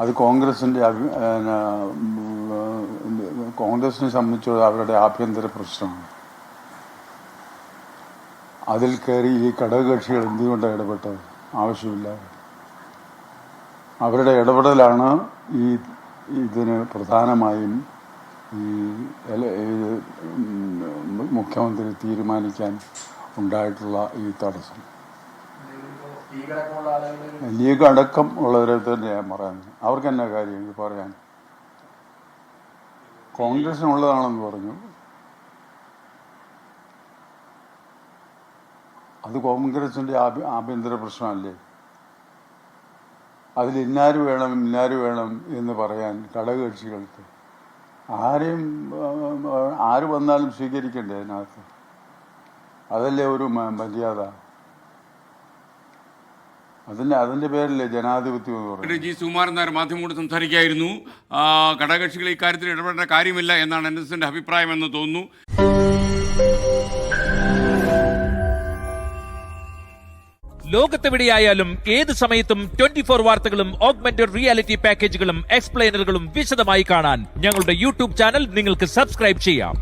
അത് കോൺഗ്രസിനെ സംബന്ധിച്ചുള്ള അവരുടെ ആഭ്യന്തര പ്രശ്നമാണ്. അതിൽ കയറി ഈ ഘടകകക്ഷികൾ എന്തുകൊണ്ടാണ് ഇടപെട്ടത്? ആവശ്യമില്ലാതെ അവരുടെ ഇടപെടലാണ് ഇതിന് പ്രധാനമായും ഈ മുഖ്യമന്ത്രി തീരുമാനിക്കാൻ ഉണ്ടായിട്ടുള്ള ഈ തടസ്സം. ലീഗ് അടക്കം ഉള്ളവരെ തന്നെ ഞാൻ പറയുന്നത്. അവർക്ക് എന്നാ കാര്യം ഇത് പറയാൻ? കോൺഗ്രസിനുള്ളതാണെന്ന് പറഞ്ഞു. അത് കോൺഗ്രസിന്റെ ആഭ്യന്തര പ്രശ്നമല്ലേ? അതിൽ ഇന്നാര് വേണം എന്ന് പറയാൻ ഘടകകക്ഷികൾക്ക് ആര് വന്നാലും സ്വീകരിക്കണ്ടേ അതിനകത്ത്? അതല്ലേ ഒരു മര്യാദ? അതിന്റെ പേരല്ലേ ജനാധിപത്യം എന്ന് പറയുന്നത്. ജി സുകുമാരൻ നായർ മാധ്യമങ്ങളോട് സംസാരിക്കുകയായിരുന്നു. ഘടകകക്ഷികൾ ഇക്കാര്യത്തിൽ ഇടപെടേണ്ട കാര്യമില്ല എന്നാണ് NSSന്റെ അഭിപ്രായം എന്ന് തോന്നുന്നു. ലോകത്തെവിടെയായാലും ഏത് സമയത്തും 24 വാർത്തകളും ഓഗ്മെന്റഡ് റിയാലിറ്റി പാക്കേജുകളും എക്സ്പ്ലെയിനറുകളും വിശദമായി കാണാൻ ഞങ്ങളുടെ യൂട്യൂബ് ചാനൽ നിങ്ങൾക്ക് സബ്സ്ക്രൈബ് ചെയ്യാം.